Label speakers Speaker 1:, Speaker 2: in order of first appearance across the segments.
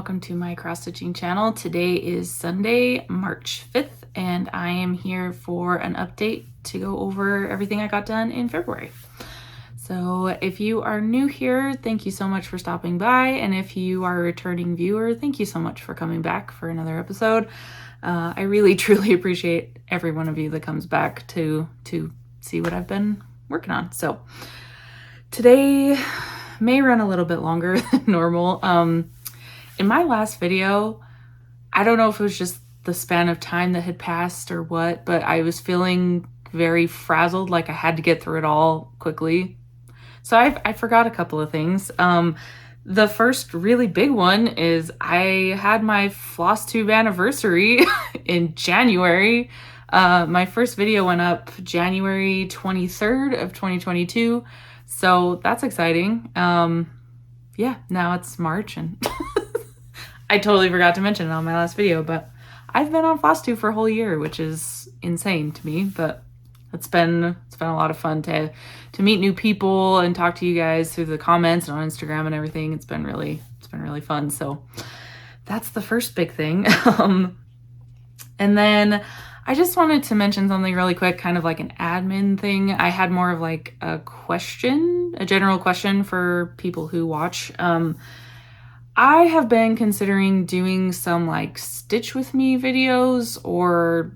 Speaker 1: welcome to my cross-stitching channel. Today is Sunday, March 5th, and I am here for an update to go over everything I got done in February. So if you are new here, thank you so much for stopping by, and if you are a returning viewer, thank you so much for coming back for another episode. I really truly appreciate every one of you that comes back to see what I've been working on. So today may run a little bit longer than normal. In my last video, I don't know if it was just the span of time that had passed or what, but I was feeling very frazzled, like I had to get through it all quickly. So I forgot a couple of things. The first really big one is I had my Flosstube anniversary in January. My first video went up January 23rd of 2022. So that's exciting. Yeah, now it's March and I totally forgot to mention it on my last video, but I've been on Flosstube for a whole year, which is insane to me, but it's been a lot of fun to meet new people and talk to you guys through the comments and on Instagram and everything. It's been really fun. So that's the first big thing. And then I just wanted to mention something really quick, kind of like an admin thing. I had more of like a general question for people who watch. I have been considering doing some like stitch with me videos, or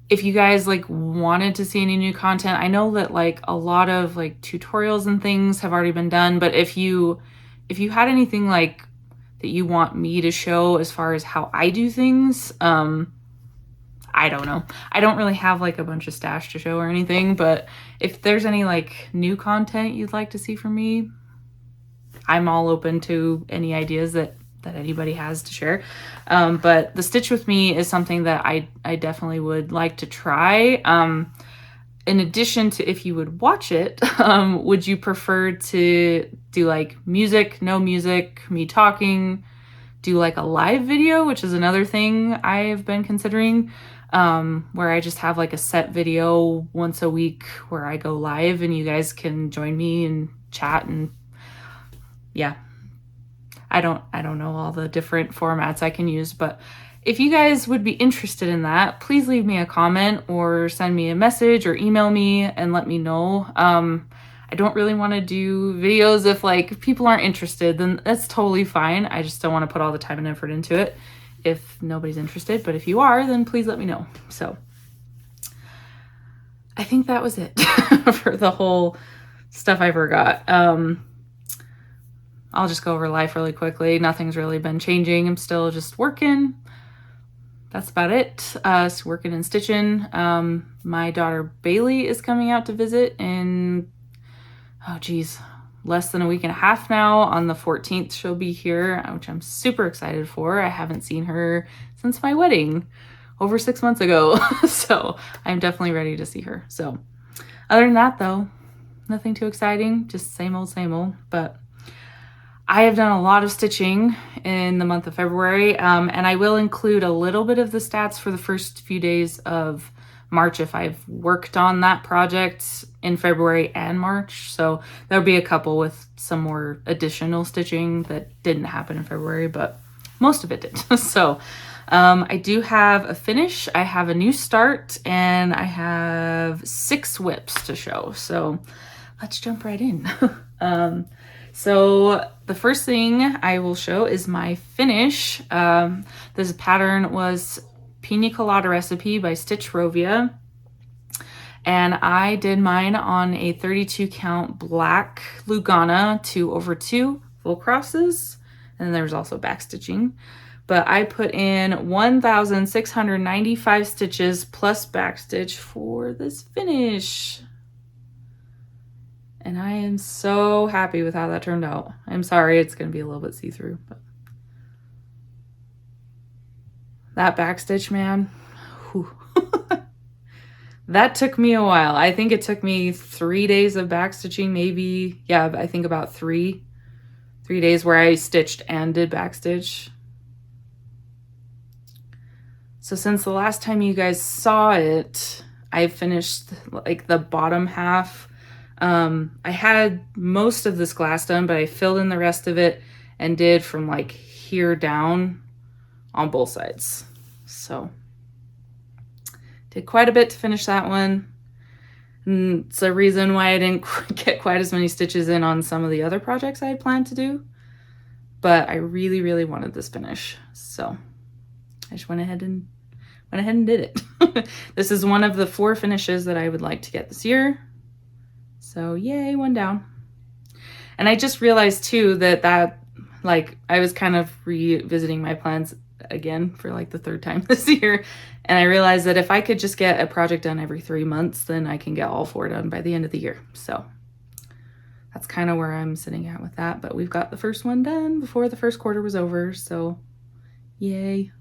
Speaker 1: if you guys like wanted to see any new content. I know that like a lot of like tutorials and things have already been done, but if you had anything like that you want me to show as far as how I do things, I don't know. I don't really have like a bunch of stash to show or anything, but if there's any like new content you'd like to see from me, I'm all open to any ideas that anybody has to share. But the stitch with me is something that I definitely would like to try. In addition to, if you would watch it, would you prefer to do like music, no music, me talking, do like a live video, which is another thing I've been considering, where I just have like a set video once a week where I go live and you guys can join me and chat. And yeah, I don't know all the different formats I can use, but if you guys would be interested in that, please leave me a comment or send me a message or email me and let me know. I don't really want to do videos if like people aren't interested, then that's totally fine. I just don't want to put all the time and effort into it if nobody's interested, but if you are, then please let me know. So I think that was it for the whole stuff I forgot. I'll just go over life really quickly. Nothing's really been changing. I'm still just working. That's about it. So working and stitching. My daughter Bailey is coming out to visit in, less than a week and a half now. On the 14th, she'll be here, which I'm super excited for. I haven't seen her since my wedding over 6 months ago. So I'm definitely ready to see her. So other than that though, nothing too exciting, just same old, but I have done a lot of stitching in the month of February, and I will include a little bit of the stats for the first few days of March if I've worked on that project in February and March. So there'll be a couple with some more additional stitching that didn't happen in February, but most of it did. So I do have a finish, I have a new start, and I have 6 whips to show. So let's jump right in. So the first thing I will show is my finish. This pattern was Pina Colada recipe by Stitchrovia. And I did mine on a 32 count black Lugana 2/2 full crosses. And then there's also back stitching. But I put in 1,695 stitches plus back stitch for this finish. And I am so happy with how that turned out. I'm sorry it's going to be a little bit see-through, but that backstitch, man, that took me a while. I think it took me 3 days of backstitching, maybe. Yeah, I think about three days where I stitched and did backstitch. So since the last time you guys saw it, I finished like the bottom half. I had most of this glass done, but I filled in the rest of it and did from like tier down on both sides. So did quite a bit to finish that one. And it's a reason why I didn't get quite as many stitches in on some of the other projects I had planned to do. But I really, really wanted this finish. So I just went ahead and did it. This is one of the 4 finishes that I would like to get this year. So yay, 1 down. And I just realized too that like I was kind of revisiting my plans again for like the 3rd time this year. And I realized that if I could just get a project done every 3 months, then I can get all 4 done by the end of the year. So that's kind of where I'm sitting at with that. But we've got the first one done before the first quarter was over. So yay.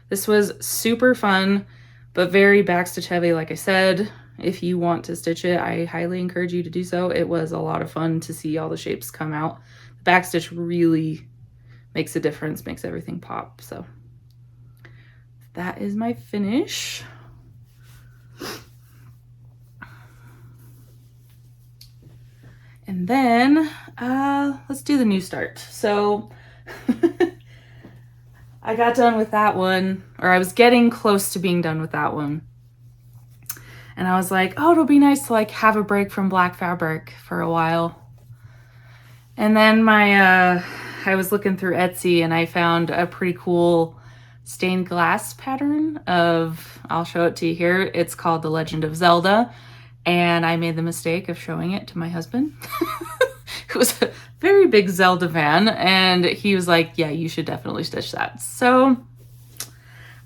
Speaker 1: This was super fun, but very backstitch heavy. Like I said, if you want to stitch it, I highly encourage you to do so. It was a lot of fun to see all the shapes come out. The backstitch really makes a difference, makes everything pop. So that is my finish. And then let's do the new start. So I got done with that one, or I was getting close to being done with that one. And I was like, oh, it'll be nice to like have a break from black fabric for a while. And then I was looking through Etsy and I found a pretty cool stained glass pattern of, I'll show it to you here. It's called The Legend of Zelda. And I made the mistake of showing it to my husband, who was a very big Zelda fan. And he was like, yeah, you should definitely stitch that. So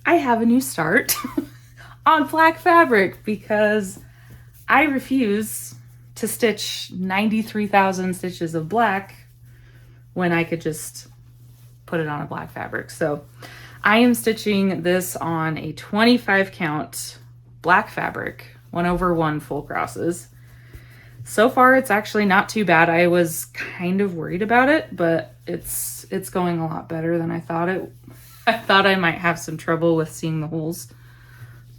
Speaker 1: I have a new start on black fabric because I refuse to stitch 93,000 stitches of black when I could just put it on a black fabric. So I am stitching this on a 25 count black fabric, 1/1 full crosses. So far, it's actually not too bad. I was kind of worried about it, but it's going a lot better than I thought it. I thought I might have some trouble with seeing the holes,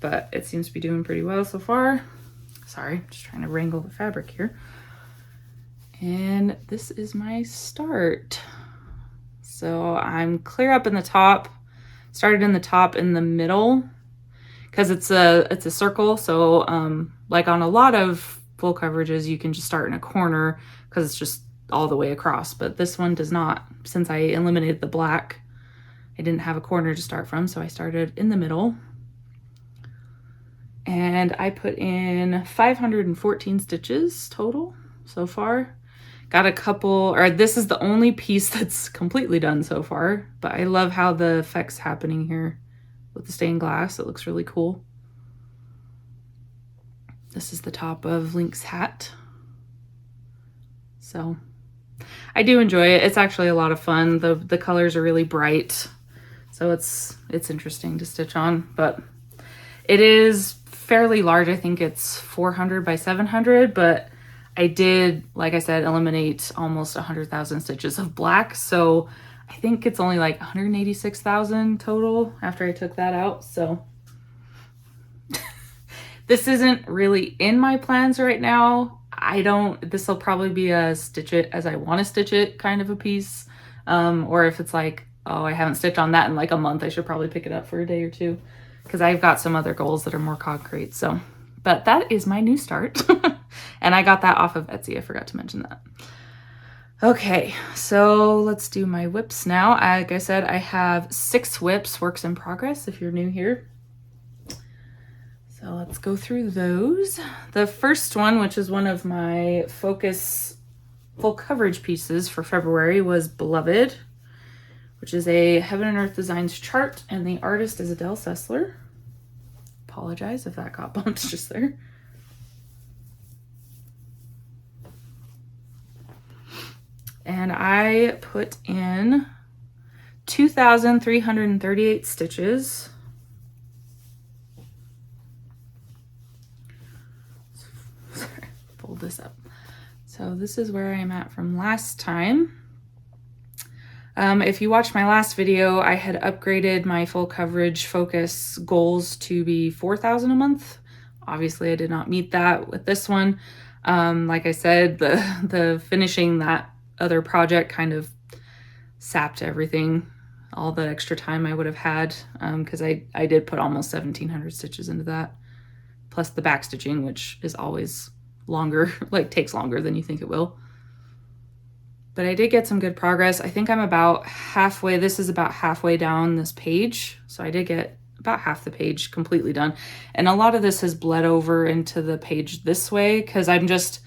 Speaker 1: but it seems to be doing pretty well so far. Sorry, just trying to wrangle the fabric here. And this is my start. So I'm clear up in the top, started in the top in the middle, because it's a circle. So like on a lot of full coverages, you can just start in a corner because it's just all the way across. But this one does not. Since I eliminated the black, I didn't have a corner to start from. So I started in the middle. And I put in 514 stitches total so far. Got a couple, or this is the only piece that's completely done so far. But I love how the effect's happening here with the stained glass. It looks really cool. This is the top of Link's hat. So I do enjoy it. It's actually a lot of fun. The colors are really bright. So it's interesting to stitch on, but it is fairly large. I think it's 400 by 700, but I did, like I said, eliminate almost 100,000 stitches of black. So I think it's only like 186,000 total after I took that out. So this isn't really in my plans right now. This will probably be a stitch it as I want to stitch it kind of a piece. Or if it's like, oh, I haven't stitched on that in like a month, I should probably pick it up for a day or two, because I've got some other goals that are more concrete. So, but that is my new start. And I got that off of Etsy. I forgot to mention that. Okay, so let's do my whips now. Like I said, I have 6 whips, works in progress if you're new here. So let's go through those. The first one, which is one of my focus full coverage pieces for February, was Beloved, which is a Heaven and Earth Designs chart, and the artist is Adele Sessler. Apologize if that got bumped just there. And I put in 2,338 stitches. Sorry, fold this up. So this is where I'm at from last time. If you watched my last video, I had upgraded my full coverage focus goals to be 4,000 a month. Obviously, I did not meet that with this one. Like I said, the finishing that other project kind of sapped everything, all the extra time I would have had, because I did put almost 1,700 stitches into that, plus the back stitching, which is always longer, like takes longer than you think it will. But I did get some good progress. I think I'm about halfway. This is about halfway down this page. So I did get about half the page completely done. And a lot of this has bled over into the page this way because I'm just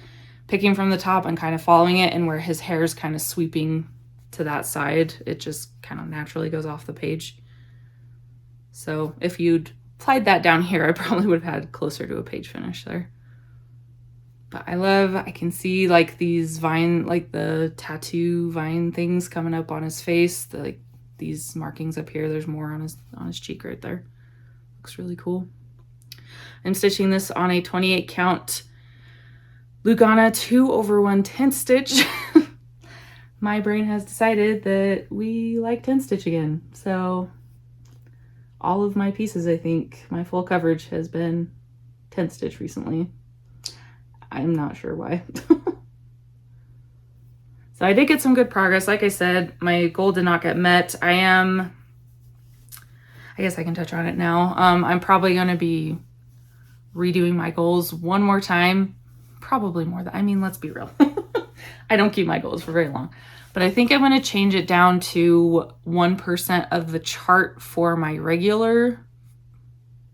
Speaker 1: picking from the top and kind of following it, and where his hair is kind of sweeping to that side, it just kind of naturally goes off the page. So if you'd applied that down here, I probably would have had closer to a page finish there. But I can see like these vine, like the tattoo vine things coming up on his face, like these markings up here. There's more on his cheek right there. Looks really cool. I'm stitching this on a 28 count Lugana 2/110 stitch. My brain has decided that we like 10 stitch again. So all of my pieces, I think my full coverage has been 10 stitch recently. I'm not sure why. So I did get some good progress. Like I said, my goal did not get met. I guess I can touch on it now. I'm probably going to be redoing my goals one more time. Probably more than, I mean, let's be real. I don't keep my goals for very long. But I think I'm going to change it down to 1% of the chart for my regular,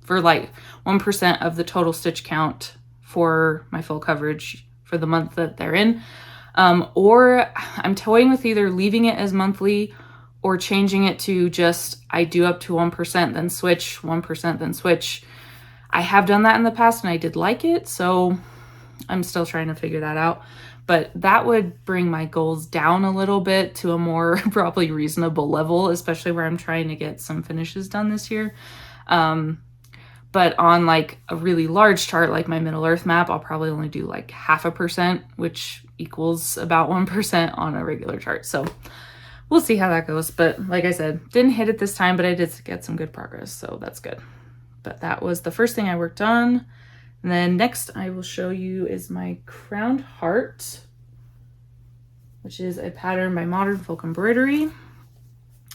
Speaker 1: for like 1% of the total stitch count for my full coverage for the month that they're in. Or I'm toying with either leaving it as monthly or changing it to just I do up to 1%, then switch, 1%, then switch. I have done that in the past and I did like it, so I'm still trying to figure that out. But that would bring my goals down a little bit to a more probably reasonable level, especially where I'm trying to get some finishes done this year. But on like a really large chart, like my Middle Earth map, I'll probably only do like 0.5%, which equals about 1% on a regular chart. So we'll see how that goes. But like I said, didn't hit it this time, but I did get some good progress. So that's good. But that was the first thing I worked on. And then next I will show you is my crowned heart, which is a pattern by Modern Folk Embroidery.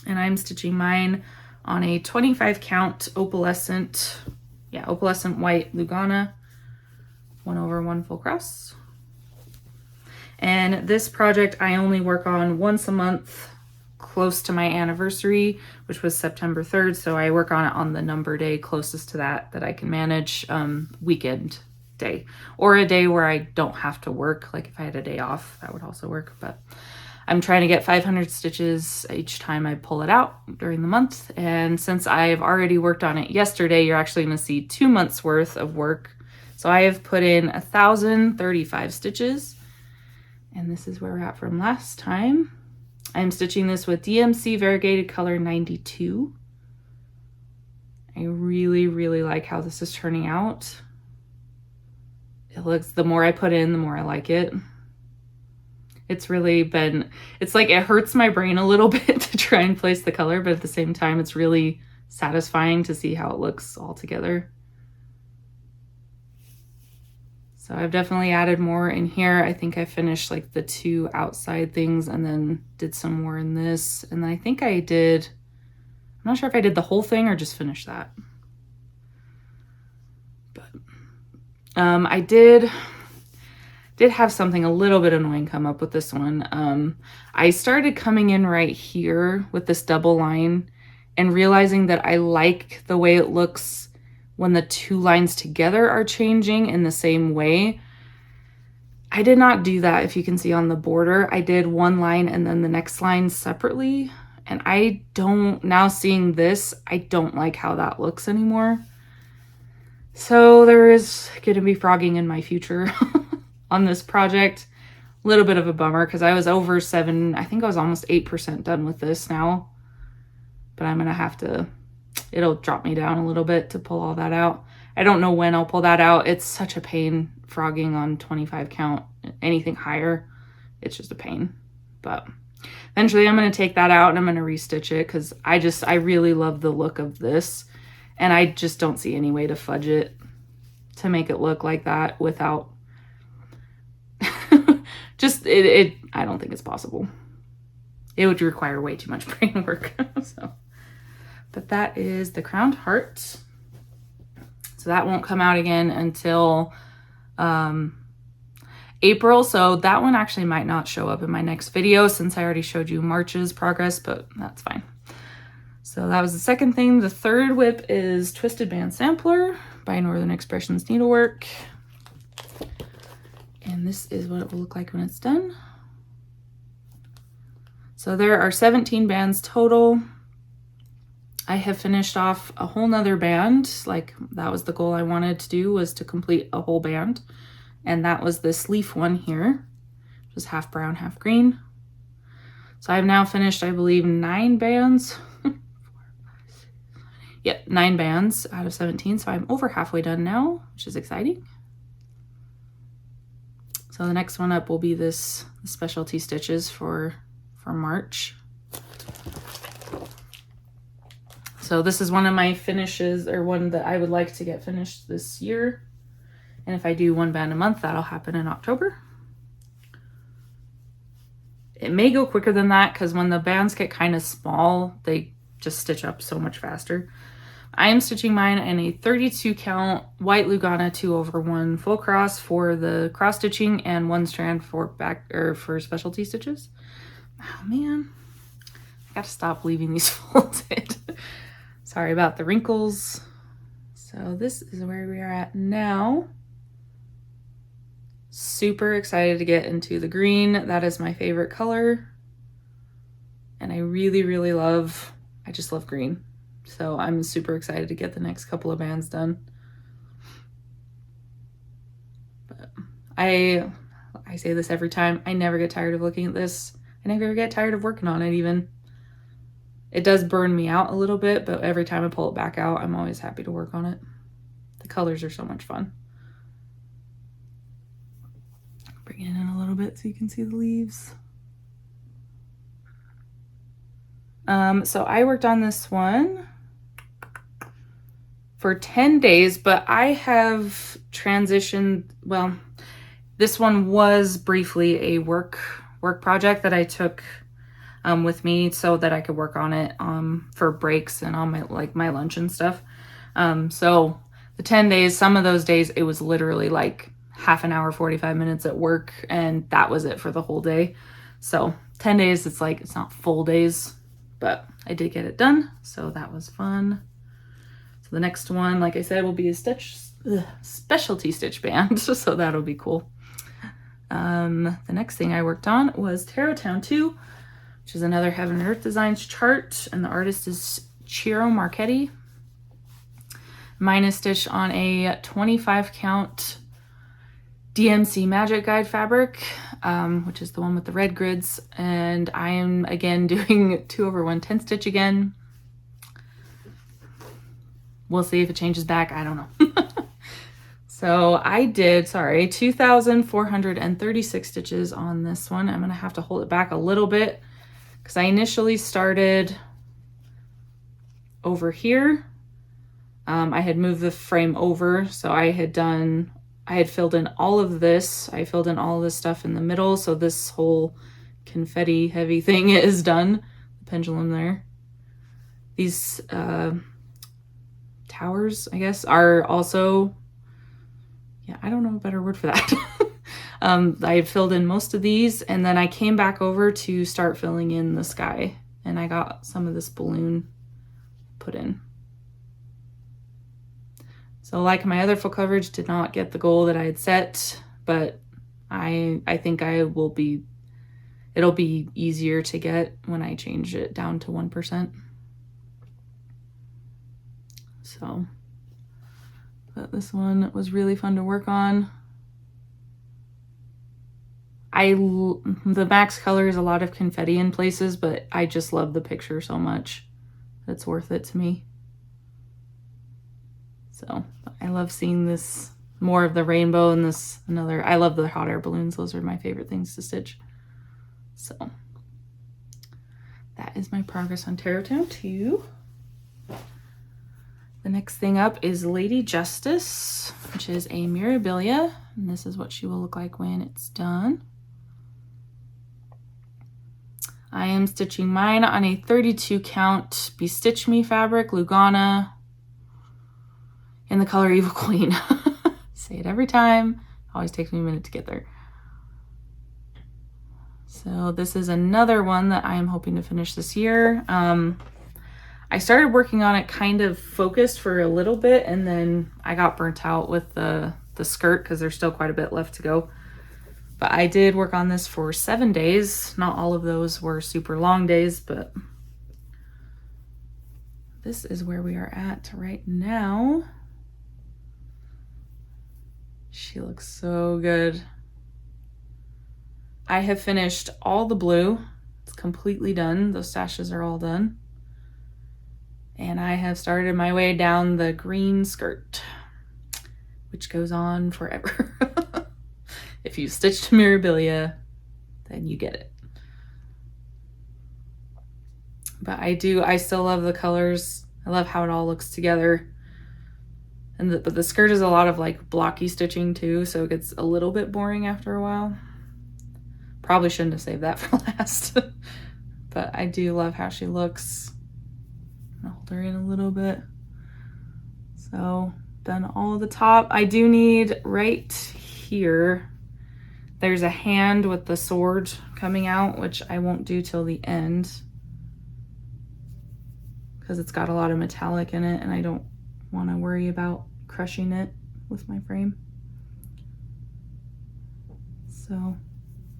Speaker 1: And I'm stitching mine on a 25 count opalescent white Lugana 1/1 full cross. And this project I only work on once a month, close to my anniversary, which was September 3rd. So I work on it on the number day closest to that I can manage, weekend day, or a day where I don't have to work. Like if I had a day off, that would also work. But I'm trying to get 500 stitches each time I pull it out during the month. And since I've already worked on it yesterday, you're actually going to see 2 months worth of work. So I have put in 1,035 stitches. And this is where we're at from last time. I'm stitching this with DMC variegated color 92. I really, really like how this is turning out. It looks, the more I put in, the more I like it. It's really been, it's like it hurts my brain a little bit to try and place the color, but at the same time, it's really satisfying to see how it looks all together. So I've definitely added more in here. I think I finished like the 2 outside things and then did some more in this. And then I think I did, I'm not sure if I did the whole thing or just finished that. But I did have something a little bit annoying come up with this one. I started coming in right here with this double line and realizing that I like the way it looks when the 2 lines together are changing in the same way. I did not do that. If you can see on the border, I did 1 line and then the next line separately. And I don't, now seeing this, I don't like how that looks anymore. So there is going to be frogging in my future on this project. A little bit of a bummer because I was over 7, I think I was almost 8% done with this now. But I'm going to have to, it'll drop me down a little bit to pull all that out. I don't know when I'll pull that out. It's such a pain frogging on 25 count. Anything higher, it's just a pain. But eventually I'm going to take that out and I'm going to restitch it because I really love the look of this. And I just don't see any way to fudge it to make it look like that without just I don't think it's possible. it would require way too much brain work. So, but that is the crowned heart. So that won't come out again until April. So that one actually might not show up in my next video since I already showed you March's progress, but that's fine. So that was the second thing. The third whip is Twisted Band Sampler by Northern Expressions Needlework. And this is what it will look like when it's done. So there are 17 bands total. I have finished off a whole nother band. Like that was the goal I wanted to do, was to complete a whole band. And that was this leaf one here, which was half brown, half green. So I've now finished, I believe, 9 bands. Yep, 9 bands out of 17. So I'm over halfway done now, which is exciting. So the next one up will be this specialty stitches for March. So this is one of my finishes, or one that I would like to get finished this year. And if I do 1 band a month, that'll happen in October. It may go quicker than that because when the bands get kind of small, they just stitch up so much faster. I am stitching mine in a 32 count white Lugana 2/1 full cross for the cross stitching and 1 strand for for specialty stitches. Oh man, I gotta stop leaving these folded. Sorry about the wrinkles. So this is where we are at now. Super excited to get into the green. That is my favorite color. And I really, really love, I just love green. So I'm super excited to get the next couple of bands done. But I say this every time, I never get tired of looking at this. I never get tired of working on it even. It does burn me out a little bit, but every time I pull it back out, I'm always happy to work on it. The colors are so much fun. Bring it in a little bit so you can see the leaves. So I worked on this one for 10 days, but I have transitioned, well, this one was briefly a work project that I took with me so that I could work on it for breaks and on my lunch and stuff. So the 10 days, some of those days, it was literally like half an hour, 45 minutes at work, and that was it for the whole day. So 10 days, it's like, it's not full days, but I did get it done. So that was fun. So the next one, like I said, will be a specialty stitch band. So that'll be cool. The next thing I worked on was Tarot Town 2, which is another Heaven and Earth Designs chart. And the artist is Ciro Marchetti. Mine is stitched on a 25 count DMC Magic Guide fabric, which is the one with the red grids. And I am again doing 2/1 10 stitch again. We'll see if it changes back. I don't know. So I did, 2,436 stitches on this one. I'm gonna have to hold it back a little bit because I initially started over here. I had moved the frame over, so I had filled in all of this. I filled in all of this stuff in the middle, so this whole confetti heavy thing is done. The pendulum there. These towers, I guess, are also, yeah, I don't know a better word for that. I filled in most of these, and then I came back over to start filling in the sky, and I got some of this balloon put in. So like my other full coverage, did not get the goal that I had set, but I think it'll be easier to get when I change it down to 1%. So, but this one was really fun to work on. The max color is a lot of confetti in places, but I just love the picture so much. It's worth it to me. So I love seeing this, more of the rainbow, and this another, I love the hot air balloons. Those are my favorite things to stitch. So that is my progress on Tarot Town 2. The next thing up is Lady Justice, which is a Mirabilia, and this is what she will look like when it's done. I am stitching mine on a 32 count Be Stitch Me fabric, Lugana, in the color Evil Queen. Say it every time. Always takes me a minute to get there. So this is another one that I am hoping to finish this year. I started working on it kind of focused for a little bit, and then I got burnt out with the skirt because there's still quite a bit left to go. But I did work on this for 7 days. Not all of those were super long days, but this is where we are at right now. She looks so good. I have finished all the blue. It's completely done. Those sashes are all done. And I have started my way down the green skirt, which goes on forever. If you stitched Mirabilia, then you get it. But I still love the colors. I love how it all looks together. And but the skirt is a lot of like blocky stitching too, so it gets a little bit boring after a while. Probably shouldn't have saved that for last. But I do love how she looks. I'll hold her in a little bit. So, done all the top. I do need right here, there's a hand with the sword coming out, which I won't do till the end because it's got a lot of metallic in it and I don't want to worry about crushing it with my frame. So,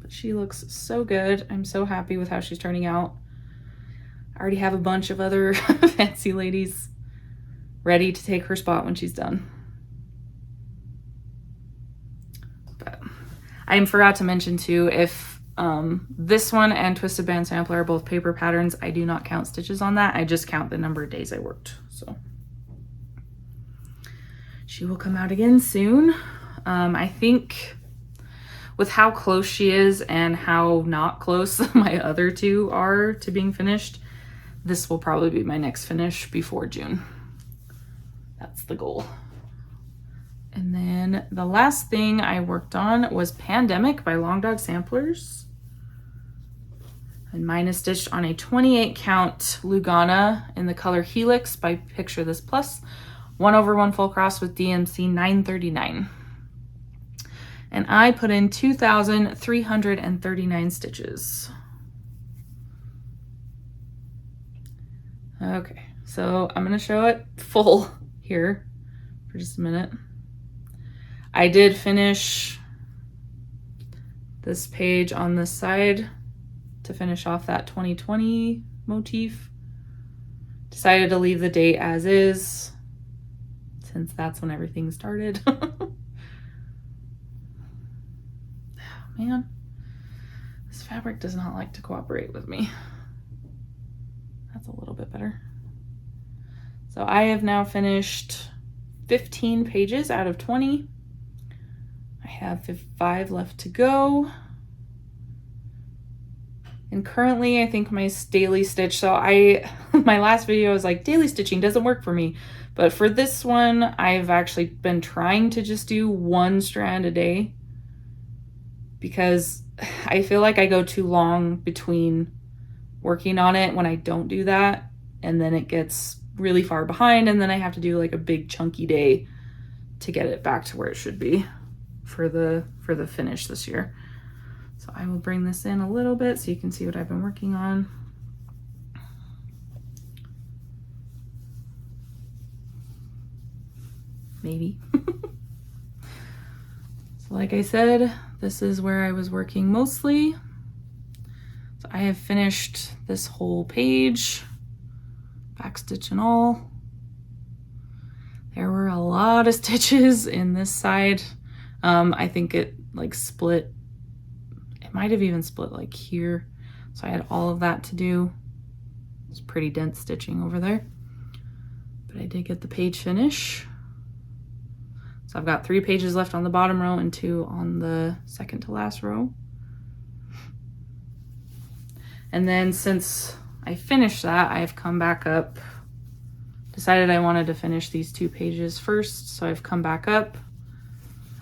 Speaker 1: but she looks so good. I'm so happy with how she's turning out. I already have a bunch of other fancy ladies ready to take her spot when she's done. But I forgot to mention too, if this one and Twisted Band Sampler are both paper patterns, I do not count stitches on that. I just count the number of days I worked. So she will come out again soon. I think with how close she is and how not close my other two are to being finished, this will probably be my next finish before June. That's the goal. And then the last thing I worked on was Pandemic by Long Dog Samplers. And mine is stitched on a 28 count Lugana in the color Helix by Picture This Plus, 1/1 full cross with DMC 939. And I put in 2,339 stitches. Okay, so I'm gonna show it full here for just a minute. I did finish this page on this side to finish off that 2020 motif. Decided to leave the date as is, since that's when everything started. Man, this fabric does not like to cooperate with me. That's a little bit better. So I have now finished 15 pages out of 20. I have 5 left to go. And currently I think my daily stitch, so my last video was like, daily stitching doesn't work for me. But for this one, I've actually been trying to just do 1 strand a day, because I feel like I go too long between working on it when I don't do that, and then it gets really far behind, and then I have to do like a big chunky day to get it back to where it should be for the finish this year. So I will bring this in a little bit so you can see what I've been working on. Maybe. So like I said, this is where I was working mostly. So I have finished this whole page, backstitch and all. There were a lot of stitches in this side. I think it like split. It might have even split like here. So I had all of that to do. It's pretty dense stitching over there. But I did get the page finish. So I've got 3 pages left on the bottom row and 2 on the second to last row. And then since I finished that, I've come back up, decided I wanted to finish these 2 pages first. So I've come back up.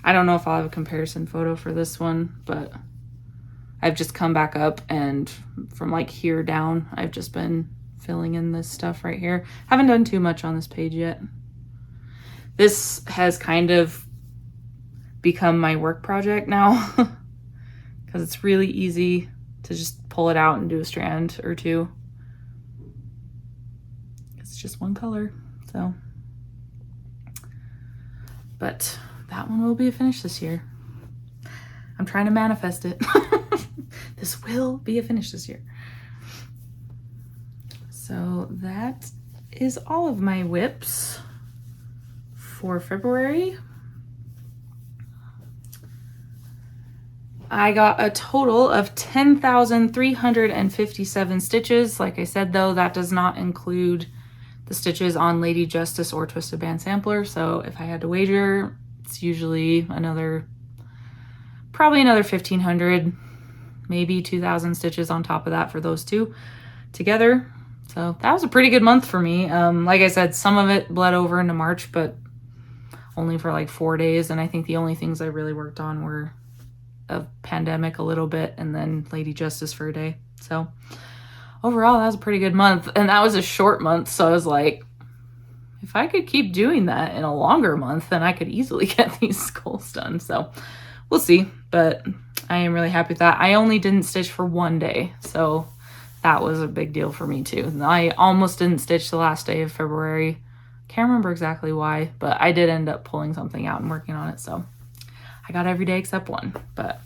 Speaker 1: I don't know if I'll have a comparison photo for this one, but I've just come back up, and from like here down, I've just been filling in this stuff right here. Haven't done too much on this page yet. This has kind of become my work project now because it's really easy to just pull it out and do a strand or two. It's just one color, so. But that one will be a finish this year. I'm trying to manifest it. This will be a finish this year. So that is all of my whips for February. I got a total of 10,357 stitches. Like I said, though, that does not include the stitches on Lady Justice or Twisted Band Sampler. So if I had to wager, it's usually probably another 1,500, maybe 2,000 stitches on top of that for those two together. So that was a pretty good month for me. Like I said, some of it bled over into March, but only for like 4 days. And I think the only things I really worked on were a pandemic a little bit and then Lady Justice for a day. So overall, that was a pretty good month. And that was a short month. So I was like, if I could keep doing that in a longer month, then I could easily get these goals done. So we'll see. But I am really happy with that. I only didn't stitch for 1 day. So that was a big deal for me too. I almost didn't stitch the last day of February. Can't remember exactly why, but I did end up pulling something out and working on it. So I got every day except one. But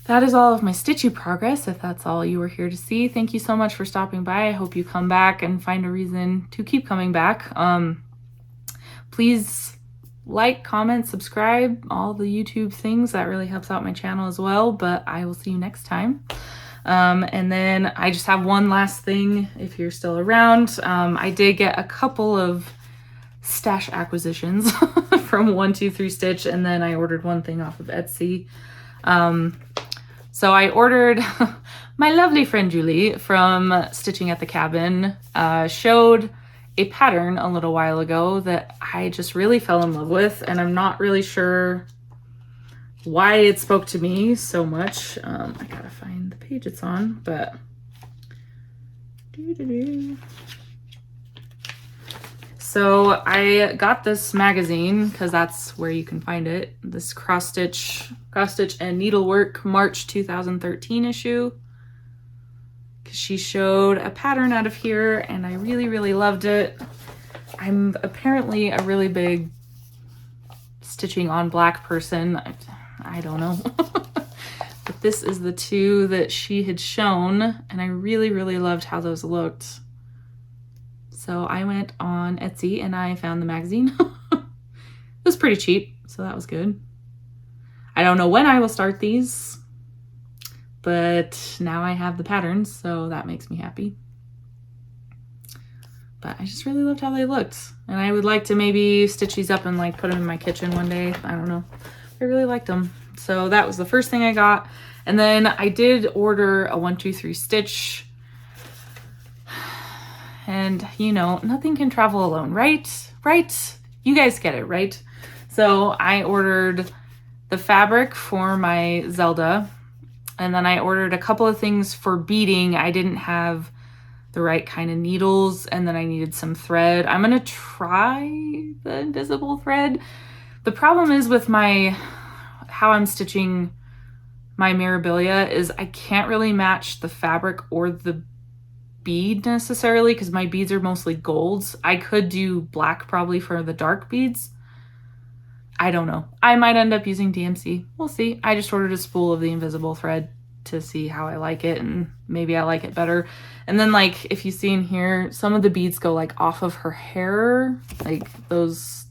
Speaker 1: that is all of my stitchy progress. If that's all you were here to see, thank you so much for stopping by. I hope you come back and find a reason to keep coming back. Please like, comment, subscribe, all the YouTube things. That really helps out my channel as well. But I will see you next time. And then I just have one last thing if you're still around. I did get a couple of stash acquisitions from 123 Stitch, and then I ordered one thing off of Etsy. So I ordered my lovely friend Julie from Stitching at the Cabin showed a pattern a little while ago that I just really fell in love with, and I'm not really sure why it spoke to me so much. I gotta find the page it's on, but so I got this magazine because that's where you can find it. This cross stitch and needlework March 2013 issue. Because she showed a pattern out of here and I really, really loved it. I'm apparently a really big stitching on black person. I don't know. But this is the two that she had shown and I really, really loved how those looked. So I went on Etsy and I found the magazine. It was pretty cheap, so that was good. I don't know when I will start these, but now I have the patterns, so that makes me happy. But I just really loved how they looked. And I would like to maybe stitch these up and like put them in my kitchen one day. I don't know. I really liked them. So that was the first thing I got. And then I did order a 123 Stitch. And you know, nothing can travel alone, right? Right? You guys get it, right? So I ordered the fabric for my Zelda. And then I ordered a couple of things for beading. I didn't have the right kind of needles, and then I needed some thread. I'm gonna try the invisible thread. The problem is with how I'm stitching my Mirabilia is I can't really match the fabric or the bead necessarily because my beads are mostly golds. I could do black probably for the dark beads. I don't know. I might end up using DMC. We'll see. I just ordered a spool of the invisible thread to see how I like it, and maybe I like it better. And then like if you see in here, some of the beads go like off of her hair, like this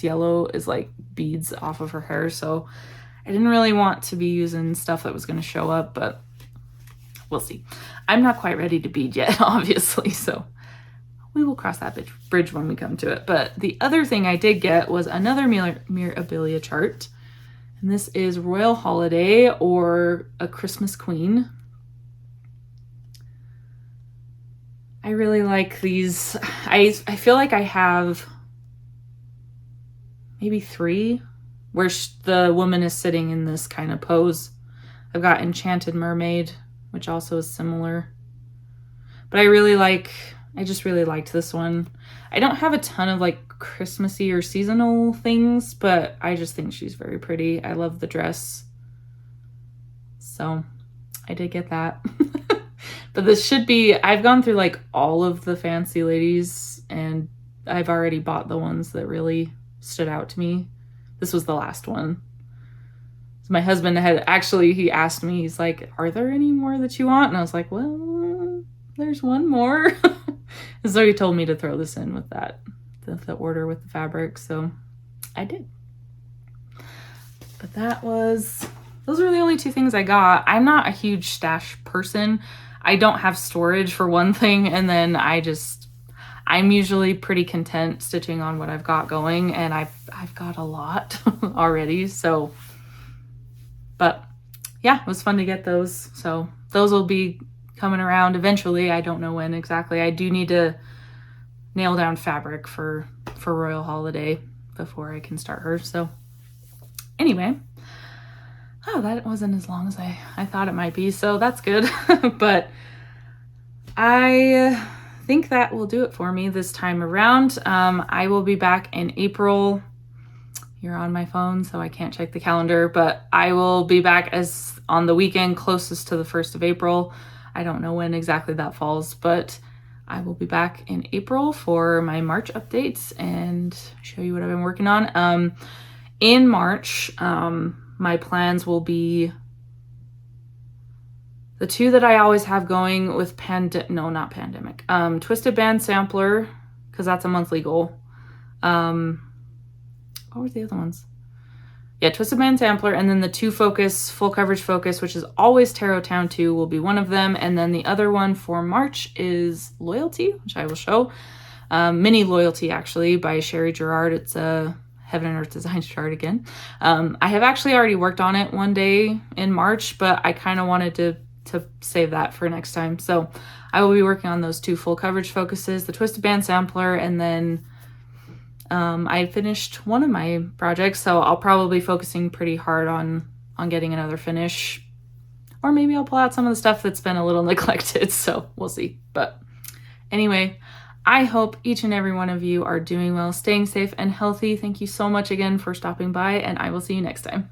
Speaker 1: yellow is like beads off of her hair, so I didn't really want to be using stuff that was going to show up, but we'll see. I'm not quite ready to bead yet, obviously, so we will cross that bridge when we come to it. But the other thing I did get was another Mirabilia chart. And this is Royal Holiday or a Christmas Queen. I really like these. I feel like I have maybe 3 where the woman is sitting in this kind of pose. I've got Enchanted Mermaid, which also is similar. But I just really liked this one. I don't have a ton of like Christmassy or seasonal things, but I just think she's very pretty. I love the dress. So I did get that. But this should be, I've gone through like all of the Fancy Ladies and I've already bought the ones that really stood out to me. This was the last one. So my husband he asked me, he's like, are there any more that you want? And I was like, well, there's one more. And so he told me to throw this in with that, the order with the fabric. So I did. But those were the only two things I got. I'm not a huge stash person. I don't have storage for one thing, and then I'm usually pretty content stitching on what I've got going, and I've got a lot already. So, but yeah, it was fun to get those. So those will be coming around eventually. I don't know when exactly. I do need to nail down fabric for Royal Holiday before I can start her. So anyway, oh, that wasn't as long as I thought it might be, so that's good. But I think that will do it for me this time around. I will be back in April. You're on my phone, so I can't check the calendar, but I will be back as on the weekend closest to the 1st of April. I don't know when exactly that falls, but I will be back in April for my March updates and show you what I've been working on. In March, my plans will be the two that I always have going with Twisted Band Sampler, because that's a monthly goal. What were the other ones? Yeah, Twisted Band Sampler, and then the two focus, full coverage focus, which is always Tarot Town 2, will be one of them. And then the other one for March is Loyalty, which I will show. Mini Loyalty, actually, by Sherry Gerard. It's a Heaven and Earth Design chart again. I have actually already worked on it one day in March, but I kind of wanted to save that for next time. So I will be working on those two full coverage focuses, the Twisted Band Sampler, and then I finished one of my projects, so I'll probably be focusing pretty hard on getting another finish. Or maybe I'll pull out some of the stuff that's been a little neglected, so we'll see. But anyway, I hope each and every one of you are doing well, staying safe and healthy. Thank you so much again for stopping by, and I will see you next time.